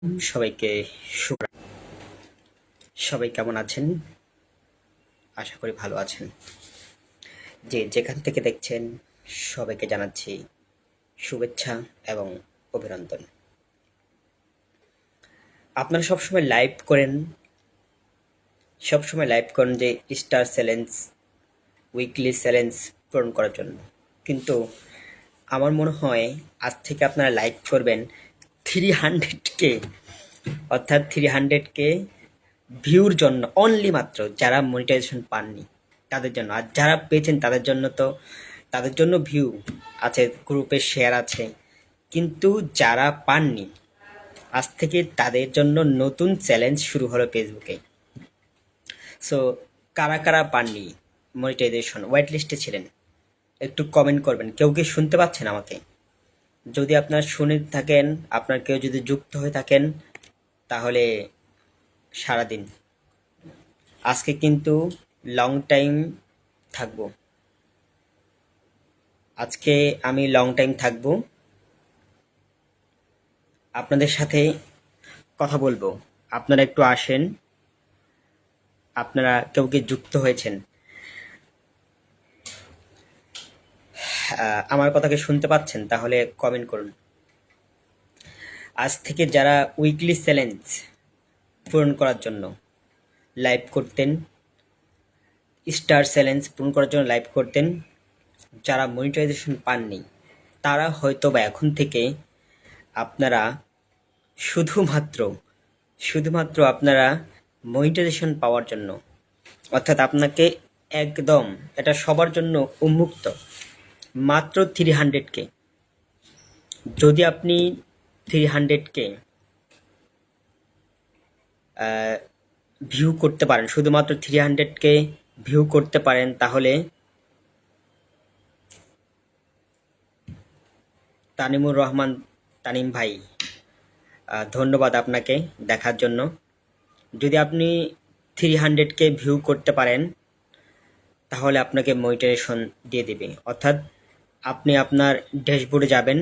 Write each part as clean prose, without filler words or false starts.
সবাইকে শুভ সবাই কেমন আছেন? আশা করি ভালো আছেন। যেখান থেকে দেখছেন সবাইকে জানাচ্ছি শুভেচ্ছা এবং অভিনন্দন। আপনারা সবসময় লাইভ করেন যে স্টার চ্যালেঞ্জ, উইকলি চ্যালেঞ্জ পূরণ করার জন্য। কিন্তু আমার মনে হয় আজ থেকে আপনারা লাইভ করবেন 300K, অর্থাৎ 300K ভিউর জন্য, অনলি মাত্র যারা মনিটাইজেশন পাননি তাদের জন্য। আর যারা পেয়েছেন তাদের জন্য ভিউ আছে, গ্রুপে শেয়ার আছে। কিন্তু যারা পাননি, আজ থেকে তাদের জন্য নতুন চ্যালেঞ্জ শুরু হলো ফেসবুকে। সো কারা কারা পাননি মনিটাইজেশন, ওয়েট লিস্টে ছিলেন, একটু কমেন্ট করবেন। কেউ কি শুনতে পাচ্ছেন আমাকে? যদি আপনার শুনে থাকেন, আপনার কেউ যদি যুক্ত হয়ে থাকেন, তাহলে সারাদিন আজকে কিন্তু লং টাইম থাকবো। আজকে আমি লং টাইম থাকবো, আপনাদের সাথে কথা বলবো। আপনারা একটু আসেন। আপনারা কেউ কি যুক্ত হয়েছেন? আমার কথাকে শুনতে পাচ্ছেন? তাহলে কমেন্ট করুন। আজ থেকে যারা উইকলি চ্যালেঞ্জ পূরণ করার জন্য লাইভ করতেন, স্টার চ্যালেঞ্জ পূরণ করার জন্য লাইভ করতেন, যারা মনিটাইজেশন পাননি, তারা হয়তো বা এখন থেকে আপনারা শুধুমাত্র আপনারা মনিটাইজেশন পাওয়ার জন্য, অর্থাৎ আপনাকে একদম, এটা সবার জন্য উন্মুক্ত, মাত্র 300K। যদি আপনি 300K ভিউ করতে পারেন, শুধুমাত্র 300K ভিউ করতে পারেন, তাহলে তানিমুর রহমান, তানিম ভাই, ধন্যবাদ আপনাকে দেখার জন্য। যদি আপনি 300K ভিউ করতে পারেন, তাহলে আপনাকে মনিটাইজেশন দিয়ে দিবে। অর্থাৎ আপনি আপনার ড্যাশবোর্ডে যাবেন,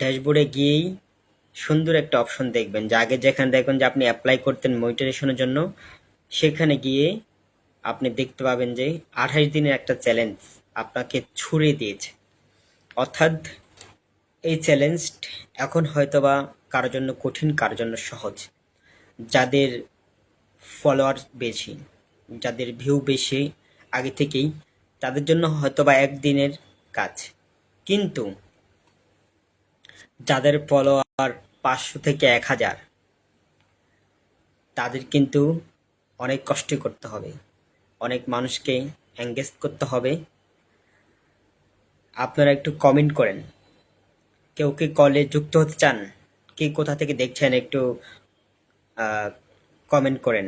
ড্যাশবোর্ডে গিয়েই সুন্দর একটা অপশন দেখবেন, যে আগে যেখানে দেখবেন যে আপনি অ্যাপ্লাই করতেন মনিটাইজেশনের জন্য, সেখানে গিয়ে আপনি দেখতে পাবেন যে 28 দিনের একটা চ্যালেঞ্জ আপনাকে ছুড়ে দিয়েছে। অর্থাৎ এই চ্যালেঞ্জ এখন হয়তোবা কারোর জন্য কঠিন, কারোর জন্য সহজ। যাদের ফলোয়ার বেশি, যাদের ভিউ বেশি আগে থেকেই, তাদের জন্য হয়তোবা একদিনের কাজ। কিন্তু যাদের ফলোয়ার 500 থেকে 1000, তাদের কিন্তু অনেক কষ্ট করতে হবে, অনেক মানুষকে এঙ্গেজ করতে হবে। আপনারা একটু কমেন্ট করেন, কেউ কি কলে যুক্ত হতে চান? কে কোথা থেকে দেখছেন একটু কমেন্ট করেন।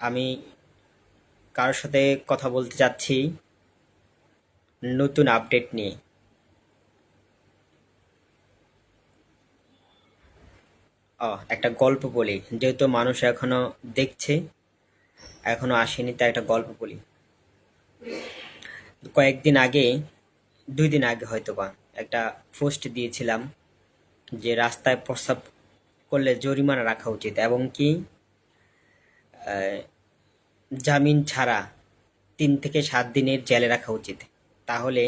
আমি কারোর সাথে কথা বলতে যাচ্ছি নতুন আপডেট নিয়ে। একটা গল্প বলি, যেহেতু মানুষ এখনো দেখছে, এখনো আসেনি, তাই একটা গল্প বলি। কয়েকদিন আগে, 2 দিন আগে হয়তোবা, একটা পোস্ট দিয়েছিলাম যে রাস্তায় প্রস্রাব করলে জরিমানা রাখা উচিত, এবং কি জামিন ছাড়া 3 থেকে 7 দিনের জেলে রাখা উচিত। তাহলে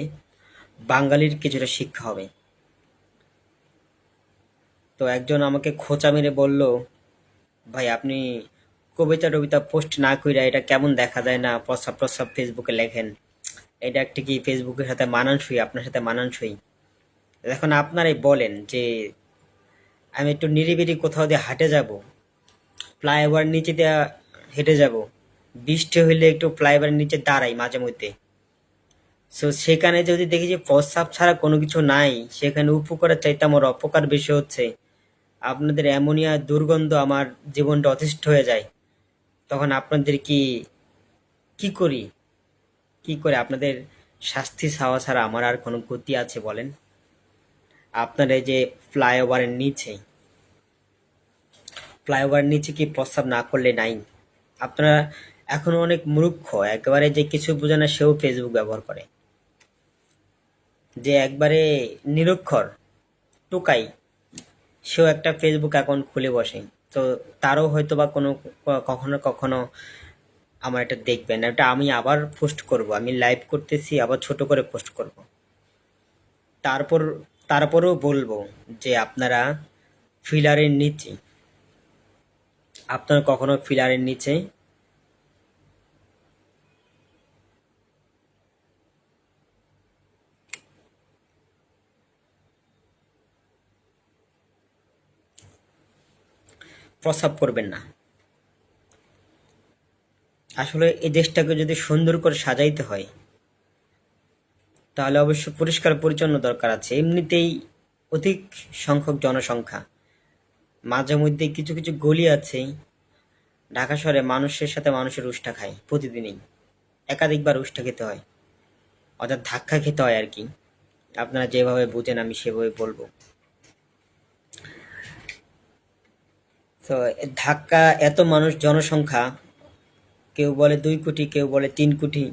বাঙালির কিছুটা শিক্ষা হবে। তো একজন আমাকে খোঁচা মেরে বলল, ভাই আপনি কবিতা টবিতা পোস্ট না কইরা এটা কেমন দেখা যায় না, প্রস্রাব প্রস্রাব ফেসবুকে লেখেন, এটা একটা কি ফেসবুকের সাথে মানানসই, আপনার সাথে মানানসই? এখন আপনারাই বলেন যে আমি একটু নিরিবিলি কোথাও দিয়ে হাঁটে যাব, ফ্লাইওভার নিচে দিয়ে হেঁটে যাব, বৃষ্টি হইলে একটু ফ্লাইওভারের নিচে দাঁড়াই মাঝে মধ্যে। সো সেখানে যদি দেখি যে প্রস্রাব ছাড়া কোনো কিছু নাই, সেখানে উপকারের চাইতে আমার অপকার বেশি হচ্ছে, আপনাদের অ্যামোনিয়া দুর্গন্ধ আমার জীবনটা অতিষ্ঠ হয়ে যায়, তখন আপনাদের কি করি? কি করে? আপনাদের শাস্তি চাওয়া ছাড়া আমার আর কোনো গতি আছে বলেন? আপনার এই যে ফ্লাইওভার নিচে কি প্রস্রাব না করলে নাই? আপনারা এখনো অনেক মূর্খ, একেবারে যে কিছু বোঝে না সেও ফেসবুক ব্যবহার করে, যে একবারে নিরক্ষর টোকাই, সেও একটা ফেসবুক অ্যাকাউন্ট খুলে বসে। তো তারও হয়তো বা কোনো কখনো কখনো আমার এটা দেখবেন, এটা আমি আবার পোস্ট করব, আমি লাইভ করতেছি আবার ছোট করে পোস্ট করব। তারপর তারপরেও বলবো যে আপনারা ফিলারের নিচে, আপনারা কখনো ফিলারের নিচে প্রস্রাব করবেন না। আসলে এই দেশটাকে যদি সুন্দর করে সাজাইতে হয় তাহলে অবশ্য পরিষ্কার পরিচ্ছন্ন দরকার আছে। এমনিতেই অধিক সংখ্যক জনসংখ্যা, মাঝে মধ্যে কিছু কিছু গলি আছে ঢাকা শহরে মানুষের সাথে মানুষের উষ্টা খায় প্রতিদিনই, একাধিকবার উষ্টা খেতে হয়, অর্থাৎ ধাক্কা খেতে হয় আর কি। আপনারা যেভাবে বুঝেন আমি সেভাবে বলবো। তো ধাক্কা, এত মানুষ জনসংখ্যা, কেউ বলে 2 কোটি, কেউ বলে 3 কোটি,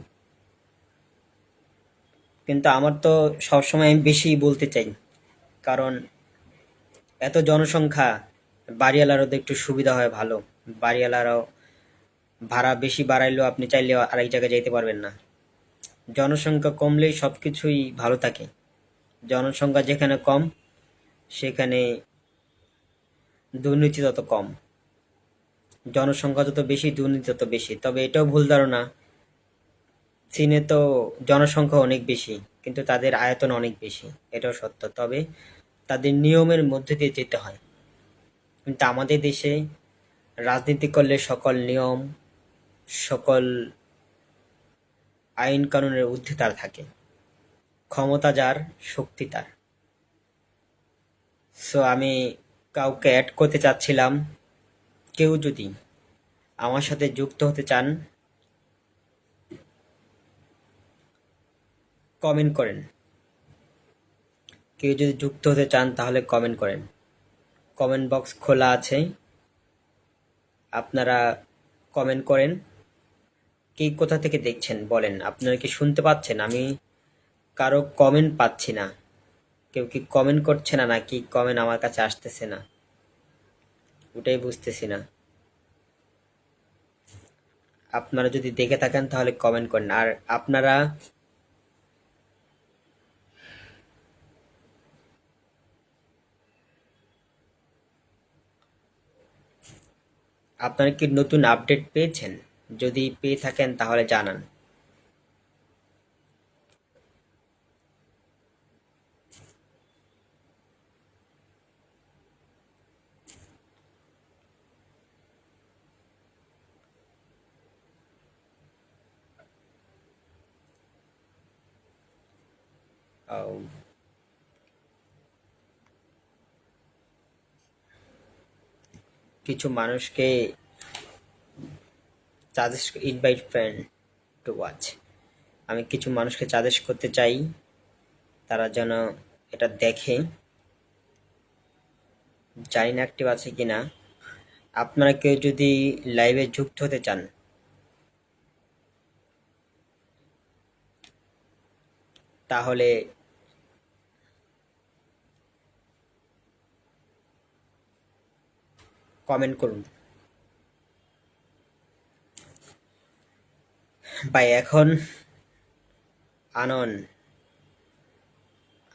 কিন্তু আমার তো সবসময় আমি বেশি বলতে চাই। কারণ এত জনসংখ্যা, বাড়িওয়ালারও তো একটু সুবিধা হয় ভালো। বাড়িওয়ালারাও ভাড়া বেশি বাড়াইলেও আপনি চাইলেও আরেক জায়গায় যাইতে পারবেন না। জনসংখ্যা কমলেই সবকিছুই ভালো থাকে। জনসংখ্যা যেখানে কম সেখানে দুর্নীতি তত কম, জনসংখ্যা যত বেশি দুর্নীতি তত বেশি। তবে এটাও ভুল ধারণা, চীনে তো জনসংখ্যা অনেক বেশি কিন্তু তাদের আয়তন অনেক বেশি, এটাও সত্য। তবে তাদের নিয়মের মধ্যে দিয়ে যেতে হয়। কিন্তু আমাদের দেশে রাজনীতি করলে সকল নিয়ম, সকল আইন কানুনের ঊর্ধ্বে তার থাকে। ক্ষমতা যার, শক্তি তার। সো আমি কাউকে অ্যাড করতে চাচ্ছিলাম, কেউ যদি আমার সাথে যুক্ত হতে চান কমেন্ট করেন। কেউ যদি যুক্ত হতে চান তাহলে কমেন্ট করেন, কমেন্ট বক্স খোলা আছে, আপনারা কমেন্ট করেন। কে কোথা থেকে দেখছেন বলেন, আপনারা কি শুনতে পাচ্ছেন? আমি কারো কমেন্ট পাচ্ছি না। কেউ কি কমেন্ট করছে না নাকি কমেন্ট আমার কাছে আসতেছে না, ওটাই বুঝতেছি না। আপনারা যদি দেখে থাকেন তাহলে কমেন্ট করেন। আর আপনারা আপনারা কি নতুন আপডেট পেয়েছেন? যদি পেয়ে থাকেন তাহলে জানান। আও, কিছু মানুষকে suggest, invite friend to watch, আমি কিছু মানুষকে সাজেস্ট করতে চাই তারা যেন এটা দেখে। জানি না অ্যাক্টিভ আছে কিনা। আপনারা কেউ যদি লাইভে যুক্ত হতে চান তাহলে কমেন্ট করুন। ভাই এখন আনন,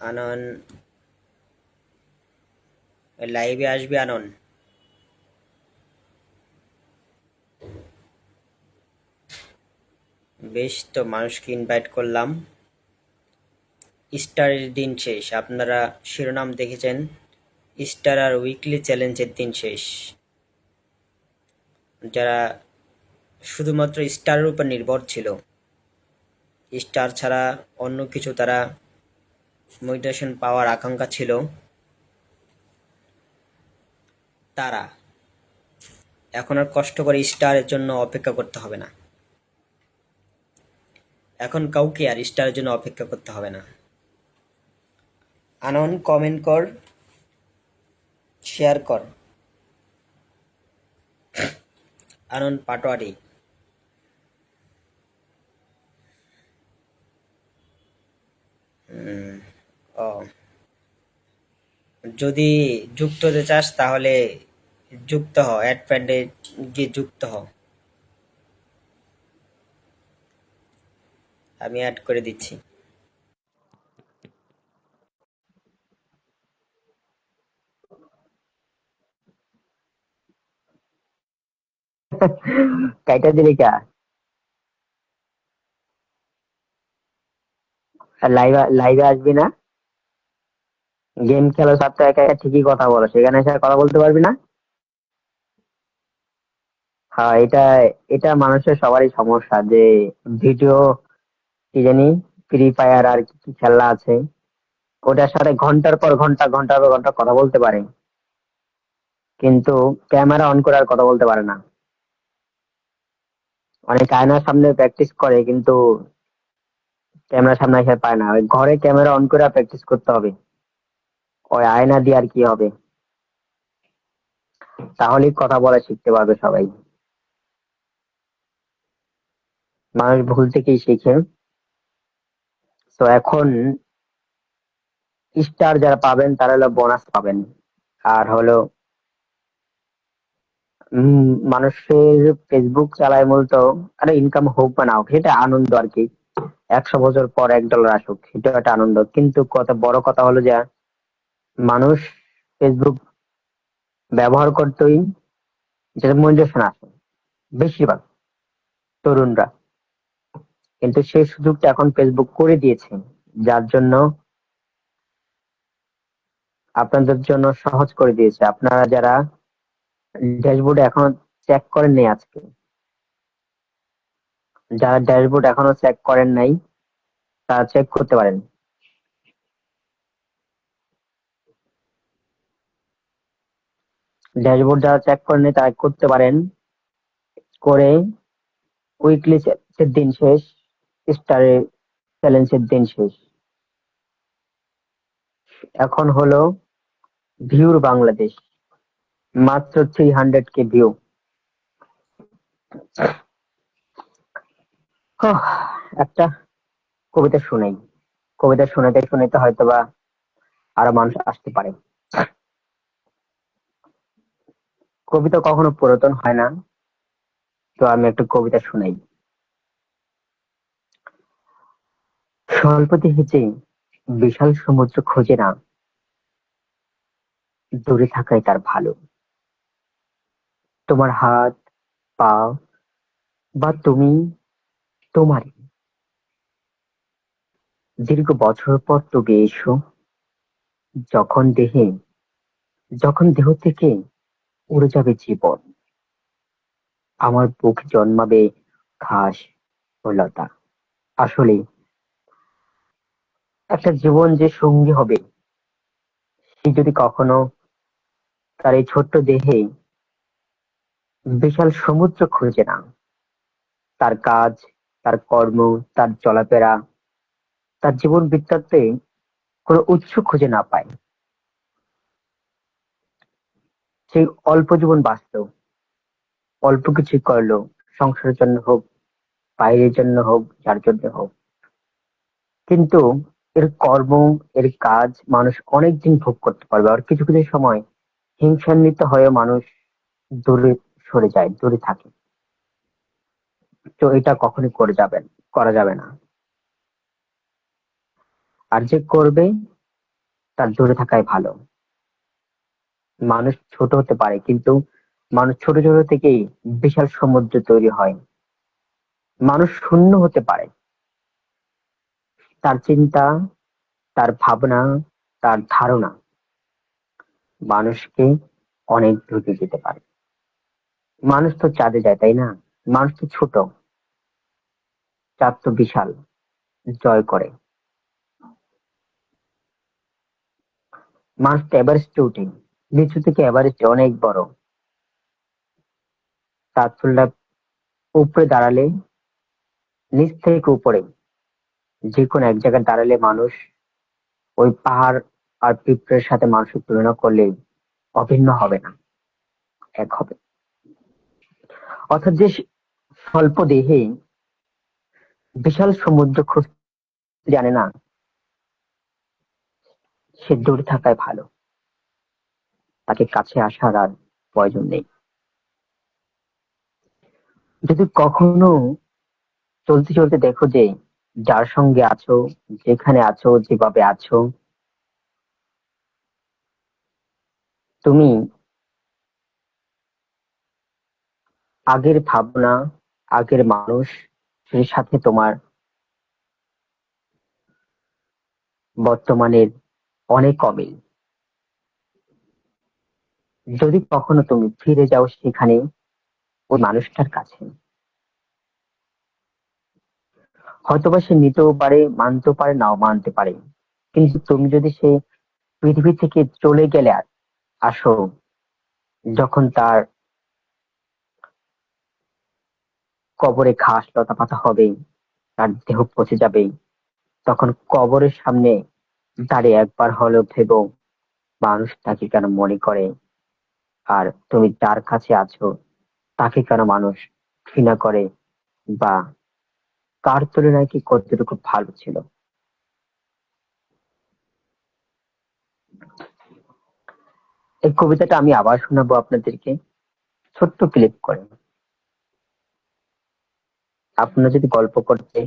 আনন লাইভে আসবে আনন। বেশ, তো মানুষকে ইনভাইট করলাম। স্টারের দিন শেষ, আপনারা শিরোনাম দেখেছেন, স্টার আর উইকলি চ্যালেঞ্জের দিন শেষ। যারা শুধুমাত্র স্টারের উপর নির্ভর ছিল, স্টার ছাড়া অন্য কিছু তারা মোটিভেশন পাওয়ার আকাঙ্ক্ষা ছিল, তারা এখন আর কষ্ট করে স্টারের জন্য অপেক্ষা করতে হবে না। এখন কাউকে আর স্টারের জন্য অপেক্ষা করতে হবে না। আনন কমেন্ট কর, শেয়ার কর। আনন পাটোয়ারি। ও, যদি যুক্ত হতে চাস তাহলে যুক্ত হ, অ্যাড ফ্রেন্ডে গিয়ে যুক্ত হ। আমি অ্যাড করে দিচ্ছি। কাইটা দিলি কা? আর লাইভে আসবি না? গেম খেলো সব তো একা একা ঠিকই কথা বলো, সেখানে এসে আর কথা বলতে পারবি না? হ্যাঁ, এটা এটা মানুষের সবারই সমস্যা যে ভিডিও, কি জানি, ফ্রি ফায়ার আর কি কি খেলা আছে, ওটার সাথে ঘন্টার পর ঘন্টা ঘন্টার পর ঘন্টা কথা বলতে পারে, কিন্তু ক্যামেরা অন করে আর কথা বলতে পারে না। অনেক আয়নার সামনে প্র্যাকটিস করে কিন্তু ক্যামেরার সামনে এসে পায় না। ওই ঘরে ক্যামেরা অন করে প্র্যাকটিস করতে হবে, ওই আয়না দিয়ে আর কি হবে? তাহলেই কথা বলা শিখতে পারবে সবাই। মানুষ ভুল থেকেই শিখে। তো এখন স্টার যারা পাবেন তারা হলো বোনাস পাবেন। আর হলো মানুষের ফেসবুক চালায় মূলত, আরে ইনকাম হোক বা না হোক সেটা আনন্দ আর কি। 100 বছর পর $1 আসুক সেটা একটা আনন্দ, কিন্তু বড় কথা হলো যে মানুষ ফেসবুক ব্যবহার করতেই যেটা মোটিভেশন আসে বেশিরভাগ তরুণরা, কিন্তু সেই সুযোগটা এখন ফেসবুক করে দিয়েছে, যার জন্য আপনাদের জন্য সহজ করে দিয়েছে। আপনারা যারা ড্যাশবোর্ডে এখনো চেক করেননি আজকে, যারা ড্যাশবোর্ড এখনো চেক করেন নাই তারা চেক করতে পারেন। ড্যাশবোর্ড যারা চেক করেননি তারা করতে পারেন, করে উইকলি দিন শেষ, স্টারে চ্যালেঞ্জের দিন শেষ। এখন হলো ভিউর বাংলাদেশ, মাত্র 300K ভিউ। একটা কবিতা শুনাই, কবিতা শোনাতে শোনাতে হয়তোবা আরো মানুষ আসতে পারে। কবিতা কখনো পুরাতন হয় না, তো আমি একটা কবিতা শুনাই। স্বল্প দেখেছি বিশাল সমুদ্র খোঁজে না, দূরে থাকাই তার ভালো। তোমার হাত, পা বা তুমি তোমারই দীর্ঘ বছর পর তবে এসো, যখন দেহে যখন দেহ থেকে উড়ে যাবে জীবন, আমার বুক জন্মাবে ঘাস ও লতা। আসলে একটা জীবন যে সঙ্গী হবে, সে যদি কখনো তার এই ছোট্ট দেহে বিশাল সমুদ্র খুঁজে না, তার কাজ, তার কর্ম, তার চলাফেরা, তার জীবন বৃত্তান্তে কোনো উৎস খুঁজে না পায়, সেই অল্প জীবন বাঁচলো, অল্প কিছু করলো, সংসারের জন্য হোক, বাইরের জন্য হোক, যার জন্য হোক, কিন্তু এর কর্ম, এর কাজ মানুষ অনেকদিন ভোগ করতে পারবে। আর কিছু কিছু সময় হিংসান্বিত হয়ে মানুষ দূরে সরে যায়, দূরে থাকে। তো এটা কখনোই করা যাবে না। আর যে করবে তার দূরে থাকাই ভালো। মানুষ ছোট হতে পারে, কিন্তু মানুষ ছোট ছোট থেকেই বিশাল সমুদ্র তৈরি হয়। মানুষ শূন্য হতে পারে, তার চিন্তা, তার ভাবনা, তার ধারণা মানুষকে অনেক দূরে যেতে পারে। মানুষ তো চাঁদে যায়, তাই না? মানুষ তো ছোট, চাঁদ তো বিশাল, জয় করে। মানুষ তো এভারেস্টে উঠে, নিচু থেকে এভারেস্টে অনেক বড়। চাঁদ চুল্লা উপরে দাঁড়ালে, নিচ থেকে উপরে যে কোনো এক জায়গায় দাঁড়ালে মানুষ ওই পাহাড় আর পিঁপড়ের সাথে মানুষের তুলনা করলে অভিন্ন হবে না, এক হবে। অর্থাৎ যে স্বল্প দেহে বিশাল সমুদ্র খুঁজতে জানে না, সে দূরে থাকাই ভালো। তাকে কাছে আসার আর প্রয়োজন নেই। যদি কখনো চলতে চলতে দেখো যে যার সঙ্গে আছো, যেখানে আছো, যেভাবে আছো, তুমি আগের ভাবনা, আগের মানুষ এর সাথে তোমার বর্তমানের অনেক অমিল, যদি কখনো তুমি ফিরে যাও সেখানে ওই মানুষটার কাছে, হয়তোবা সে নিতেও পারে, মানতেও পারে, নাও মানতে পারে, কিন্তু তুমি যদি সে পৃথিবী থেকে চলে গেলে আর আসো, যখন তার কবরে ঘাস লতা পাতা হবে, তার দেহ পচে যাবে, তখন কবরের সামনে দাঁড়িয়ে একবার হলেও ভেবো মানুষ তাকে কেন মনে করে, আর তুমি যার কাছে আছো তাকে কেন মানুষ ঘৃণা করে, বা কার তুলনায় কি কতটুকু ভালো ছিল। এই কবিতাটা আমি আবার শোনাবো আপনাদেরকে, ছোট্ট ক্লিপ করে। আপনারা যদি গল্প করতে,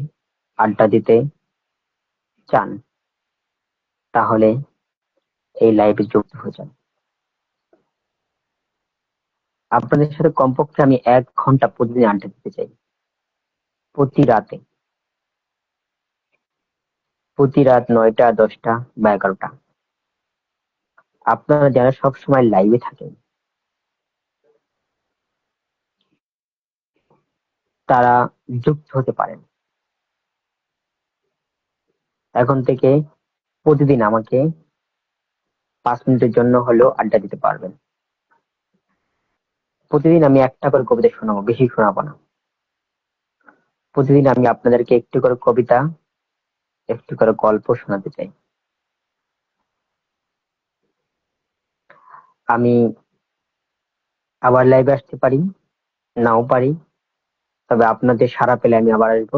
আড্ডা দিতে চান, তাহলে এই লাইভে যুক্ত হয়ে যান। আপনাদের সাথে কমপক্ষে আমি 1 ঘন্টা প্রতিদিন আড্ডা দিতে চাই, প্রতি রাতে, প্রতি রাত 9টা, 10টা বা 11টা। আপনারা যারা সব সময় লাইভে থাকেন, তারা যুক্ত হতে পারেন। এখন থেকে প্রতিদিন আমাকে 5 মিনিটের জন্য হলেও আড্ডা দিতে পারবেন। প্রতিদিন আমি একটা করে কবিতা শোনাবো, বেশি শোনাবো না। প্রতিদিন আমি আপনাদেরকে একটু করে কবিতা, একটু করে গল্প শোনাতে চাই। আমি আবার লাইভে আসতে পারি, নাও পারি, তবে আপনাদের সাড়া পেলে আমি আবার আসবো।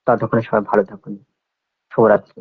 ততক্ষণে সবাই ভালো থাকুন। শুভরাত্রি।